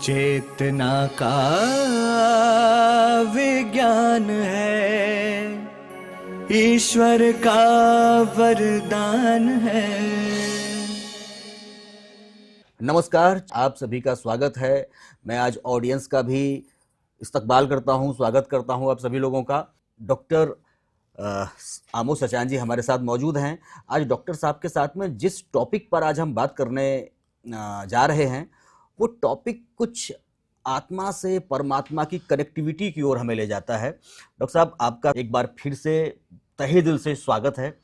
चेतना का विज्ञान है, ईश्वर का वरदान है। नमस्कार, आप सभी का स्वागत है। मैं आज ऑडियंस का भी इस्तकबाल करता हूं, स्वागत करता हूं आप सभी लोगों का। डॉक्टर आमोद सचान जी हमारे साथ मौजूद हैं। आज डॉक्टर साहब के साथ में जिस टॉपिक पर आज हम बात करने जा रहे हैं, वो टॉपिक कुछ आत्मा से परमात्मा की कनेक्टिविटी की ओर हमें ले जाता है। डॉक्टर साहब, आपका एक बार फिर से तहे दिल से स्वागत है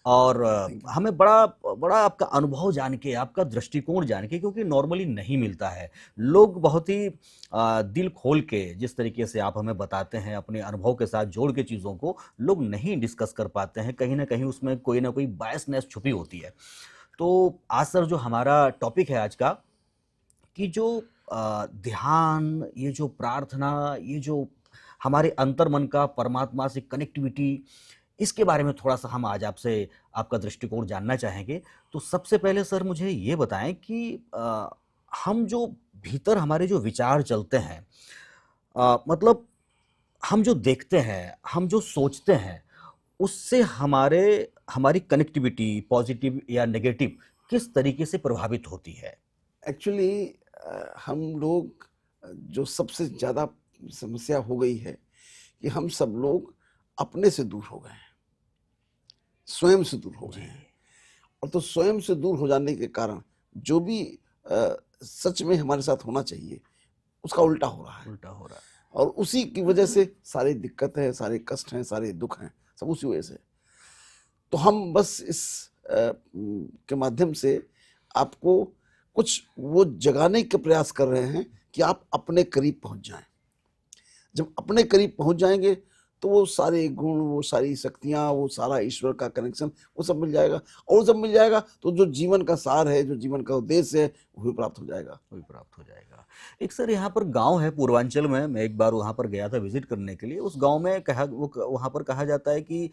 और हमें बड़ा बड़ा आपका अनुभव जान के, आपका दृष्टिकोण जान के, क्योंकि नॉर्मली नहीं मिलता है। लोग बहुत ही दिल खोल के जिस तरीके से आप हमें बताते हैं, अपने अनुभव के साथ जोड़ के चीज़ों को लोग नहीं डिस्कस कर पाते हैं। कहीं ना कहीं उसमें कोई ना कोई बायसनेस छुपी होती है। तो आज सर, जो हमारा टॉपिक है आज का, कि जो ध्यान, ये जो प्रार्थना, ये जो हमारे अंतर्मन का परमात्मा से कनेक्टिविटी, इसके बारे में थोड़ा सा हम आज आपसे आपका दृष्टिकोण जानना चाहेंगे। तो सबसे पहले सर मुझे ये बताएं कि हम जो भीतर हमारे जो विचार चलते हैं, मतलब हम जो देखते हैं, हम जो सोचते हैं, उससे हमारी कनेक्टिविटी पॉजिटिव या नेगेटिव किस तरीके से प्रभावित होती है? एक्चुअली हम लोग जो सबसे ज़्यादा समस्या हो गई है कि हम सब लोग अपने से दूर हो गए हैं, स्वयं से दूर हो गए हैं। और तो स्वयं से दूर हो जाने के कारण जो भी सच में हमारे साथ होना चाहिए उसका उल्टा हो रहा है। और उसी की वजह से सारी दिक्कत है, सारे कष्ट हैं, सारे दुख हैं, सब उसी वजह से। तो हम बस इस के माध्यम से आपको कुछ वो जगाने का प्रयास कर रहे हैं कि आप अपने करीब पहुंच जाएं। जब अपने करीब पहुंच जाएंगे तो वो सारे गुण, वो सारी शक्तियां, वो सारा ईश्वर का कनेक्शन, वो सब मिल जाएगा। और जब मिल जाएगा तो जो जीवन का सार है, जो जीवन का उद्देश्य है, वो भी प्राप्त हो जाएगा। एक सर, यहाँ पर गांव है पूर्वांचल में, मैं एक बार वहाँ पर गया था विजिट करने के लिए। उस गांव में वहाँ पर कहा जाता है कि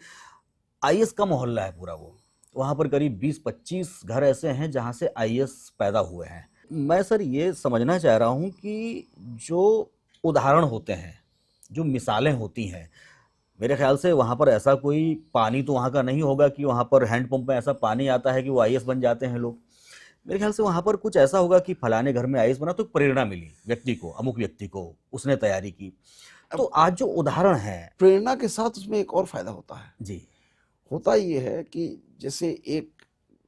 आईएएस का मोहल्ला है पूरा वो। वहाँ पर करीब 20-25 घर ऐसे हैं जहाँ से आईएएस पैदा हुए हैं। मैं सर ये समझना चाह रहा हूँ कि जो उदाहरण होते हैं, जो मिसालें होती हैं, मेरे ख्याल से वहाँ पर ऐसा कोई पानी तो वहाँ का नहीं होगा कि वहाँ पर हैंडपंप में ऐसा पानी आता है कि वो आईएएस बन जाते हैं लोग। मेरे ख्याल से वहाँ पर कुछ ऐसा होगा कि फलाने घर में आईएएस बना तो प्रेरणा मिली व्यक्ति को, अमुक व्यक्ति को, उसने तैयारी की। तो आज जो उदाहरण है, प्रेरणा के साथ उसमें एक और फायदा होता है जी। होता ये है कि जैसे एक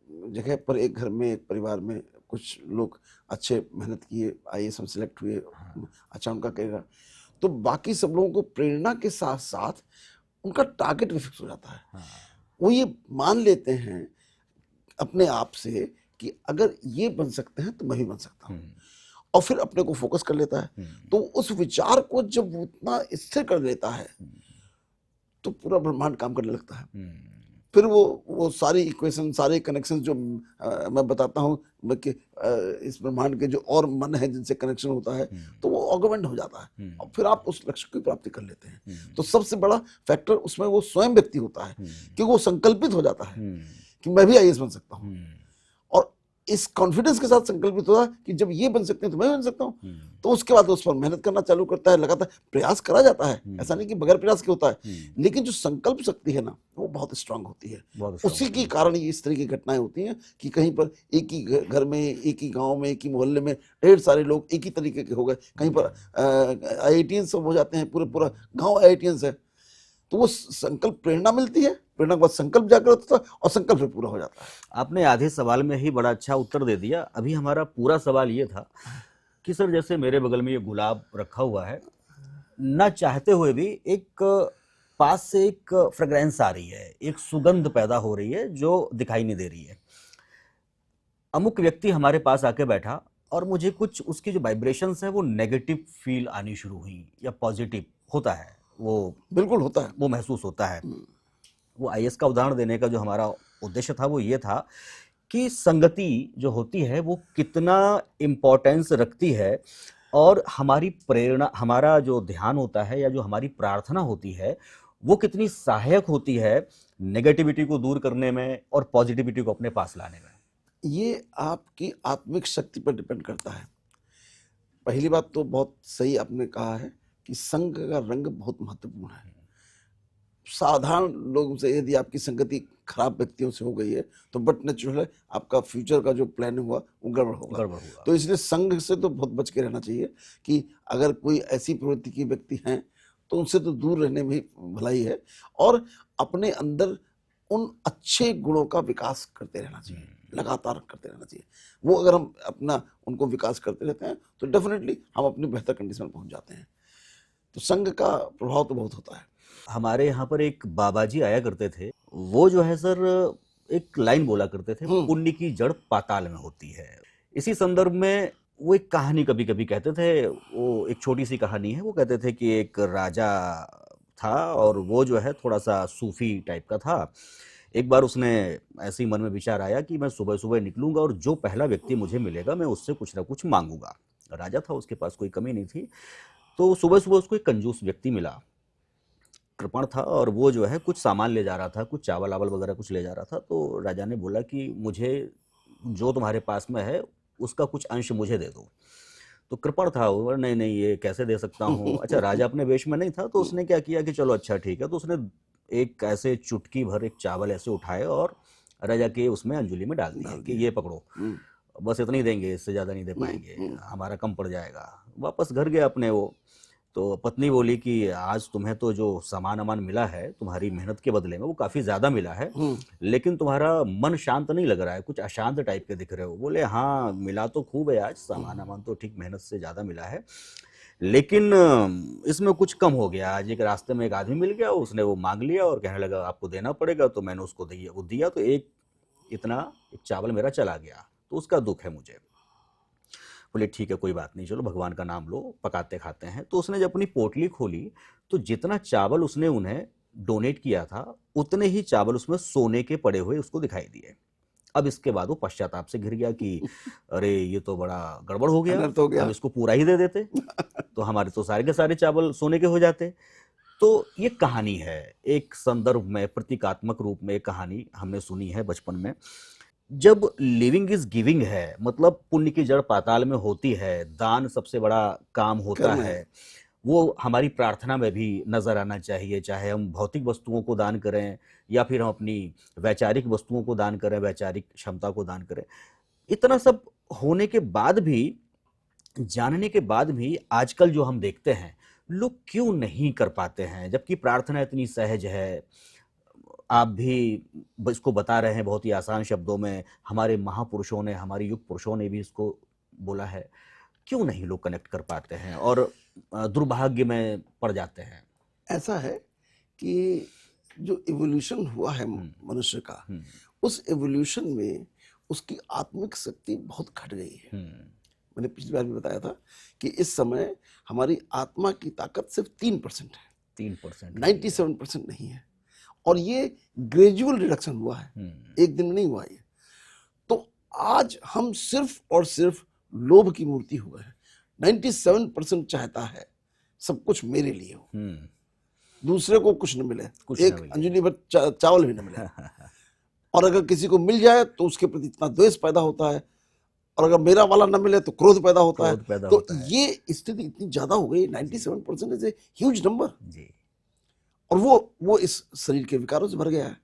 जगह पर, एक घर में, एक परिवार में कुछ लोग अच्छे मेहनत किए, आईएएस में सिलेक्ट हुए, अच्छा उनका करियर, तो बाकी सब लोगों को प्रेरणा के साथ साथ उनका टारगेट भी फिक्स हो जाता है। वो ये मान लेते हैं अपने आप से कि अगर ये बन सकते हैं तो मैं भी बन सकता हूँ, और फिर अपने को फोकस कर लेता है। तो उस विचार को जब वो उतना स्थिर कर लेता है तो पूरा ब्रह्मांड काम करने लगता है। फिर वो सारी इक्वेशन, सारे कनेक्शन जो मैं बताता हूँ कि इस ब्रह्मांड के जो और मन है जिनसे कनेक्शन होता है, तो वो ऑगमेंट हो जाता है और फिर आप उस लक्ष्य की प्राप्ति कर लेते हैं। तो सबसे बड़ा फैक्टर उसमें वो स्वयं व्यक्ति होता है, क्योंकि वो संकल्पित हो जाता है कि मैं भी आईएएस बन सकता हूँ। और इस कॉन्फिडेंस के साथ संकल्पित होता है कि जब ये बन सकते हैं तो मैं बन सकता हूँ। तो उसके बाद उस पर मेहनत करना चालू करता है, लगातार प्रयास करा जाता है, ऐसा नहीं कि बगैर प्रयास के होता है। लेकिन जो संकल्प शक्ति है ना, वो बहुत स्ट्रांग होती है। उसी के कारण ये इस तरह की घटनाएं होती हैं कि कहीं पर एक ही घर में, एक ही गांव में, एक ही मोहल्ले में ढेर सारे लोग एक ही तरीके के हो गए। कहीं पर आईआईटीएंस सब हो जाते हैं, पूरा गाँव आईआईटीएंस है। तो वो संकल्प, प्रेरणा मिलती है, प्रेरणा के बाद संकल्प जागृत होता है और संकल्प फिर पूरा हो जाता है। आपने आधे सवाल में ही बड़ा अच्छा उत्तर दे दिया। अभी हमारा पूरा सवाल ये था कि सर, जैसे मेरे बगल में ये गुलाब रखा हुआ है, ना चाहते हुए भी एक पास से एक फ्रेग्रेंस आ रही है, एक सुगंध पैदा हो रही है जो दिखाई नहीं दे रही है। अमुक व्यक्ति हमारे पास आके बैठा और मुझे कुछ उसकी जो वाइब्रेशंस है वो नेगेटिव फील आनी शुरू हुई, या पॉजिटिव होता है वो, बिल्कुल होता है, वो महसूस होता है। वो आईएएस का उदाहरण देने का जो हमारा उद्देश्य था वो ये था कि संगति जो होती है वो कितना इम्पोर्टेंस रखती है, और हमारी प्रेरणा, हमारा जो ध्यान होता है या जो हमारी प्रार्थना होती है, वो कितनी सहायक होती है नेगेटिविटी को दूर करने में और पॉजिटिविटी को अपने पास लाने में। ये आपकी आत्मिक शक्ति पर डिपेंड करता है। पहली बात तो बहुत सही आपने कहा है कि संग का रंग बहुत महत्वपूर्ण है। साधारण लोगों से यदि आपकी संगति खराब व्यक्तियों से हो गई है तो बट नेचुरल है आपका फ्यूचर का जो प्लान हुआ वो गड़बड़ होगा। गड़बड़ हुआ। तो इसलिए संग से तो बहुत बच के रहना चाहिए कि अगर कोई ऐसी प्रवृत्ति के व्यक्ति हैं तो उनसे तो दूर रहने में ही भलाई है, और अपने अंदर उन अच्छे गुणों का विकास करते रहना चाहिए, लगातार करते रहना चाहिए। वो अगर हम अपना उनको विकास करते रहते हैं तो डेफिनेटली हम अपनी बेहतर कंडीशन में पहुंच जाते हैं। तो संग का प्रभाव तो बहुत होता है। हमारे यहाँ पर एक बाबा जी आया करते थे, वो जो है सर एक लाइन बोला करते थे, पुण्य की जड़ पाताल में होती है। इसी संदर्भ में वो एक कहानी कभी कभी कहते थे, वो एक छोटी सी कहानी है। वो कहते थे कि एक राजा था और वो जो है थोड़ा सा सूफी टाइप का था। एक बार उसने ऐसे ही मन में विचार आया कि मैं सुबह सुबह निकलूंगा और जो पहला व्यक्ति मुझे मिलेगा मैं उससे कुछ ना कुछ मांगूंगा। राजा था, उसके पास कोई कमी नहीं थी। तो सुबह सुबह उसको एक कंजूस व्यक्ति मिला, कृपण था, और वो जो है कुछ सामान ले जा रहा था, कुछ चावल आवल वगैरह कुछ ले जा रहा था। तो राजा ने बोला कि मुझे जो तुम्हारे पास में है उसका कुछ अंश मुझे दे दो। तो कृपण था वो, नहीं नहीं ये कैसे दे सकता हूँ। अच्छा, राजा अपने वेश में नहीं था, तो उसने क्या किया कि चलो अच्छा ठीक है। तो उसने एक ऐसे चुटकी भर एक चावल ऐसे उठाए और राजा के उसमें अंजुली में डाल दिया कि ये पकड़ो, बस इतना ही देंगे, इससे ज़्यादा नहीं दे पाएंगे, हमारा कम पड़ जाएगा। वापस घर गया अपने वो। तो पत्नी बोली कि आज तुम्हें तो जो सामान अमान मिला है तुम्हारी मेहनत के बदले में वो काफ़ी ज़्यादा मिला है, लेकिन तुम्हारा मन शांत नहीं लग रहा है, कुछ अशांत टाइप के दिख रहे हो। बोले हाँ मिला तो खूब है, आज सामान अमान तो ठीक मेहनत से ज़्यादा मिला है, लेकिन इसमें कुछ कम हो गया। आज एक रास्ते में एक आदमी मिल गया, उसने वो मांग लिया और कहने लगा आपको देना पड़ेगा, तो मैंने उसको दिया, वो दिया तो एक चावल मेरा चला गया, तो उसका दुख है मुझे। बोले ठीक है कोई बात नहीं, चलो भगवान का नाम लो, पकाते खाते हैं। तो उसने जब अपनी पोटली खोली तो जितना चावल उसने उन्हें डोनेट किया था उतने ही चावल उसमें सोने के पड़े हुए उसको दिखाई दिए। अब इसके बाद वो पश्चाताप से घिर गया कि अरे ये तो बड़ा गड़बड़ हो गया, अनर्थ हो गया। हम इसको पूरा ही दे देते तो हमारे तो सारे के सारे चावल सोने के हो जाते। तो ये कहानी है, एक संदर्भ में प्रतीकात्मक रूप में एक कहानी हमने सुनी है बचपन में। जब लिविंग इज गिविंग है, मतलब पुण्य की जड़ पाताल में होती है, दान सबसे बड़ा काम होता कर्म है, वो हमारी प्रार्थना में भी नजर आना चाहिए। चाहे हम भौतिक वस्तुओं को दान करें या फिर हम अपनी वैचारिक वस्तुओं को दान करें, वैचारिक क्षमता को दान करें। इतना सब होने के बाद भी, जानने के बाद भी आजकल जो हम देखते हैं लोग क्यों नहीं कर पाते हैं, जबकि प्रार्थना इतनी सहज है। आप भी इसको बता रहे हैं बहुत ही आसान शब्दों में, हमारे महापुरुषों ने, हमारे युग पुरुषों ने भी इसको बोला है। क्यों नहीं लोग कनेक्ट कर पाते हैं और दुर्भाग्य में पड़ जाते हैं? ऐसा है कि जो इवोल्यूशन हुआ है मनुष्य का, उस इवोल्यूशन में उसकी आत्मिक शक्ति बहुत घट गई है। मैंने पिछली बार भी बताया था कि इस समय हमारी आत्मा की ताकत सिर्फ 3% है, 3%, 97% नहीं है। और ये ग्रेजुअल रिडक्शन हुआ है, एक दिन में नहीं हुआ ये। तो आज हम सिर्फ और सिर्फ लोभ की मूर्ति हुए हैं। 97% चाहता है सब कुछ मेरे लिए हो, दूसरे को कुछ न मिले, एक अंजुली भर चावल भी न मिले। और अगर किसी को मिल जाए तो उसके प्रति इतना द्वेष पैदा होता है, और अगर मेरा वाला न मिले तो क्रोध पैदा होता है। तो ये स्थिति इतनी ज्यादा हो गई, 97% इज ए ह्यूज नंबर। और वो इस शरीर के विकारों से भर गया है।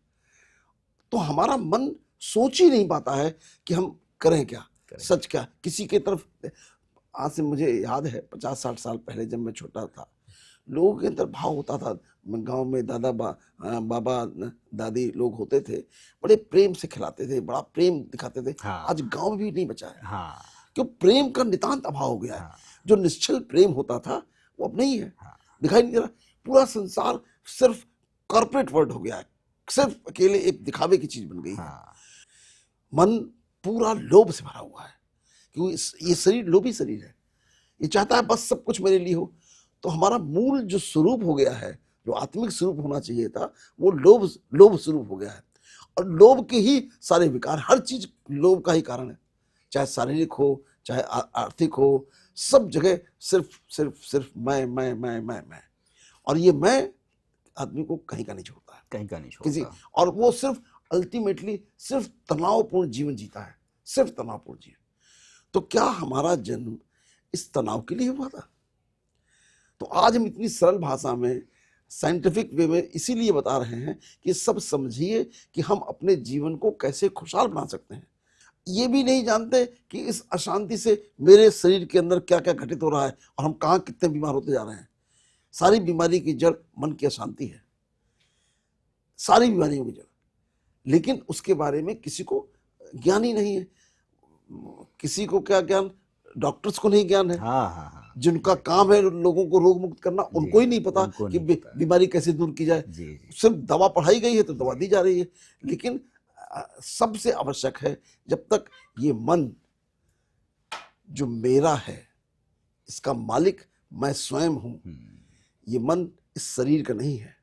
तो हमारा मन सोच ही नहीं पाता है कि हम करें क्या, सच क्या, किसी के तरफ। आज से मुझे याद है 50-60 साल पहले जब मैं छोटा था, लोगों के अंदर भाव होता था। गांव में बाबा दादी लोग होते थे, बड़े प्रेम से खिलाते थे, बड़ा प्रेम दिखाते थे। आज गांव भी नहीं बचा है, क्यों? प्रेम का नितांत अभाव हो गया है। जो निश्चल प्रेम होता था वो अब नहीं है, दिखाई नहीं दे रहा। पूरा संसार सिर्फ कॉर्पोरेट वर्ल्ड हो गया है, सिर्फ अकेले एक दिखावे की चीज बन गई है। मन पूरा लोभ से भरा हुआ है, क्योंकि ये शरीर लोभी शरीर है, ये चाहता है बस सब कुछ मेरे लिए हो। तो हमारा मूल जो स्वरूप हो गया है, जो आत्मिक स्वरूप होना चाहिए था, वो लोभ स्वरूप हो गया है। और लोभ के ही सारे विकार, हर चीज लोभ का ही कारण है, चाहे शारीरिक हो चाहे आर्थिक हो, सब जगह सिर्फ सिर्फ सिर्फ मैं। और ये मैं आदमी को कहीं का नहीं छोड़ता है, कहीं का नहीं छोड़ता किसी, और वो सिर्फ अल्टीमेटली सिर्फ तनावपूर्ण जीवन जीता है, सिर्फ तनावपूर्ण जीवन। तो क्या हमारा जन्म इस तनाव के लिए हुआ था। तो आज हम इतनी सरल भाषा में, साइंटिफिक वे में इसीलिए बता रहे हैं कि सब समझिए कि हम अपने जीवन को कैसे खुशहाल बना सकते हैं। ये भी नहीं जानते कि इस अशांति से मेरे शरीर के अंदर क्या क्या घटित हो रहा है और हम कहाँ कितने बीमार होते जा रहे हैं। सारी बीमारी की जड़ मन की अशांति है, सारी बीमारियों की जड़। लेकिन उसके बारे में किसी को ज्ञान ही नहीं है। किसी को क्या ज्ञान, डॉक्टर्स को नहीं ज्ञान है। हाँ हाँ हाँ, जिनका काम है लोगों को रोग मुक्त करना, उनको ही नहीं पता उनको कि नहीं पता। बीमारी कैसे दूर की जाए। जी जी, सिर्फ दवा पढ़ाई गई है तो दवा दी जा रही है। लेकिन सबसे आवश्यक है, जब तक ये मन जो मेरा है, इसका मालिक मैं स्वयं हूं, ये मन इस शरीर का नहीं है,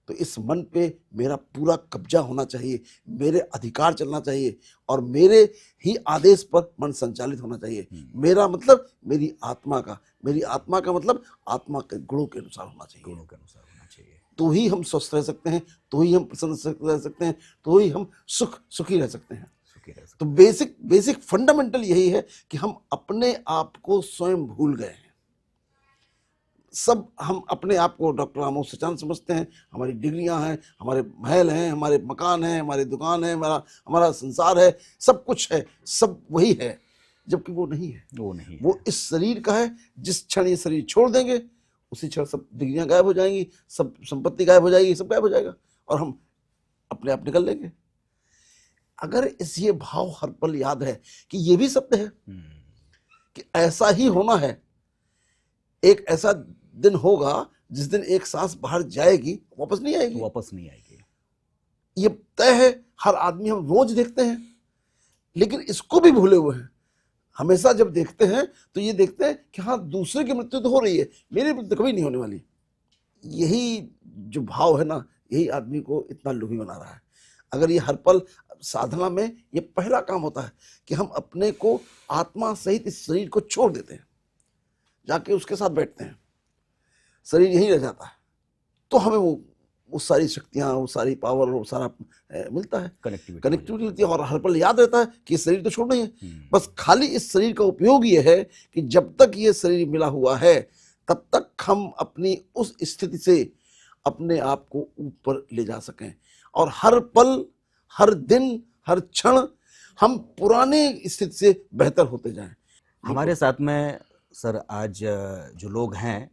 तो इस मन पे मेरा पूरा कब्जा होना चाहिए, मेरे अधिकार चलना चाहिए और मेरे ही आदेश पर मन संचालित होना चाहिए। मेरा मतलब मेरी आत्मा का, मेरी आत्मा का मतलब आत्मा के गुणों के अनुसार होना चाहिए। गुणों के अनुसार होना चाहिए। तो ही हम स्वस्थ रह सकते हैं, तो ही हम प्रसन्न रह सकते हैं, तो ही हम सुखी रह सकते हैं। सुखी रह सकते तो बेसिक फंडामेंटल यही है कि हम अपने आप को स्वयं भूल गए हैं। सब हम अपने आप को डॉक्टर आमोद सचान समझते हैं। हमारी डिग्रियां हैं, हमारे महल हैं, हमारे मकान हैं, हमारी दुकान है, हमारा संसार है, सब कुछ है, सब वही है, जबकि वो नहीं है। वो नहीं है। वो इस शरीर का है। जिस क्षण ये शरीर छोड़ देंगे उसी क्षण सब डिग्रियां गायब हो जाएंगी, सब संपत्ति गायब हो जाएगी, सब गायब हो जाएगा और हम अपने आप निकल लेंगे। अगर इस ये भाव हर पल याद है कि ये भी सत्य है कि ऐसा ही होना है, एक ऐसा दिन होगा जिस दिन एक सांस बाहर जाएगी, वापस नहीं आएगी, वापस नहीं आएगी, ये तय है। हर आदमी हम रोज देखते हैं, लेकिन इसको भी भूले हुए हैं। हमेशा जब देखते हैं तो ये देखते हैं कि हाँ, दूसरे की मृत्यु तो हो रही है, मेरी मृत्यु कभी नहीं होने वाली। यही जो भाव है ना, यही आदमी को इतना लोभी बना रहा है। अगर ये हर पल साधना में ये पहला काम होता है कि हम अपने को आत्मा सहित इस शरीर को छोड़ देते हैं, जाके उसके साथ बैठते हैं, शरीर यहीं रह जाता है, तो हमें वो सारी शक्तियां, वो सारी पावर, वो सारा मिलता है, कनेक्टिविटी मिलती है। और हर पल याद रहता है कि शरीर तो छोड़ना ही है। बस खाली इस शरीर का उपयोग ये है कि जब तक ये शरीर मिला हुआ है तब तक हम अपनी उस स्थिति से अपने आप को ऊपर ले जा सकें और हर पल, हर दिन, हर क्षण हम पुराने स्थिति से बेहतर होते जाएं। हमारे साथ में सर आज जो लोग हैं,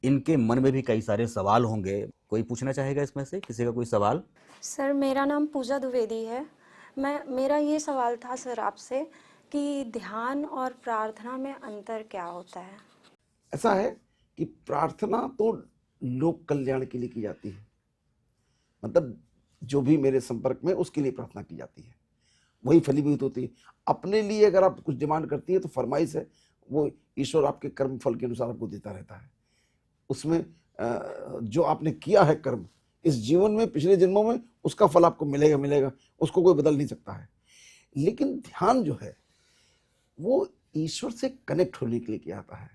इनके मन में भी कई सारे सवाल होंगे। कोई पूछना चाहेगा इसमें से, किसी का कोई सवाल? सर, मेरा नाम पूजा द्विवेदी है। मेरा ये सवाल था सर आपसे कि ध्यान और प्रार्थना में अंतर क्या होता है? ऐसा है कि प्रार्थना तो लोक कल्याण के लिए की जाती है, मतलब जो भी मेरे संपर्क में उसके लिए प्रार्थना की जाती है, वही फलीभूत होती है। अपने लिए अगर आप कुछ डिमांड करती है तो फरमाइश है, वो ईश्वर आपके कर्म फल के अनुसार आपको देता रहता है। उसमें जो आपने किया है कर्म इस जीवन में, पिछले जन्मों में, उसका फल आपको मिलेगा, उसको कोई बदल नहीं सकता है। लेकिन ध्यान जो है वो ईश्वर से कनेक्ट होने के लिए किया जाता है।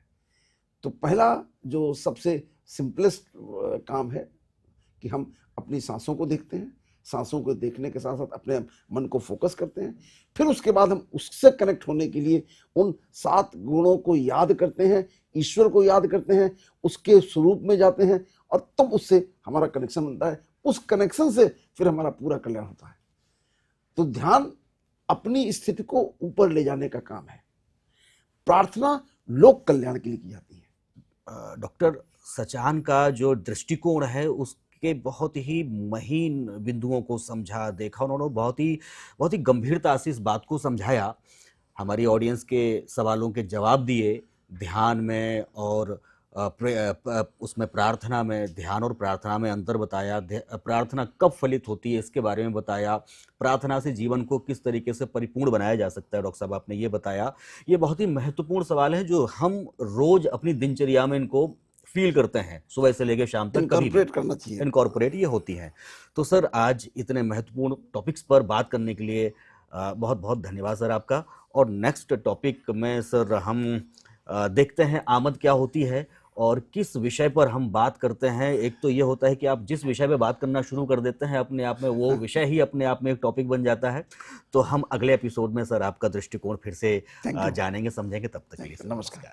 तो पहला जो सबसे सिंपलेस्ट काम है कि हम अपनी सांसों को देखते हैं, सांसों को देखने के साथ साथ अपने मन को फोकस करते हैं, फिर उसके बाद हम उससे कनेक्ट होने के लिए उन 7 गुणों को याद करते हैं, ईश्वर को याद करते हैं, उसके स्वरूप में जाते हैं और तब उससे हमारा कनेक्शन बनता है। उस कनेक्शन से फिर हमारा पूरा कल्याण होता है। तो ध्यान अपनी स्थिति को ऊपर ले जाने का काम है, प्रार्थना लोक कल्याण के लिए की जाती है। डॉक्टर सचान का जो दृष्टिकोण है उसके बहुत ही महीन बिंदुओं को समझा, देखा, उन्होंने बहुत ही गंभीरता से इस बात को समझाया, हमारी ऑडियंस के सवालों के जवाब दिए। ध्यान में और उसमें प्रार्थना में, ध्यान और प्रार्थना में अंतर बताया, प्रार्थना कब फलित होती है इसके बारे में बताया, प्रार्थना से जीवन को किस तरीके से परिपूर्ण बनाया जा सकता है, डॉक्टर साहब आपने ये बताया। ये बहुत ही महत्वपूर्ण सवाल है जो हम रोज अपनी दिनचर्या में इनको फील करते हैं, सुबह से लेकर शाम तक इनकॉर्पोरेट करना चाहिए, इनकॉर्पोरेट ये होती हैं। तो सर आज इतने महत्वपूर्ण टॉपिक्स पर बात करने के लिए बहुत बहुत धन्यवाद सर आपका। और नेक्स्ट टॉपिक में सर हम देखते हैं आमद क्या होती है और किस विषय पर हम बात करते हैं। एक तो ये होता है कि आप जिस विषय पे बात करना शुरू कर देते हैं अपने आप में वो विषय ही अपने आप में एक टॉपिक बन जाता है। तो हम अगले एपिसोड में सर आपका दृष्टिकोण फिर से जानेंगे, समझेंगे। तब तक के लिए नमस्कार।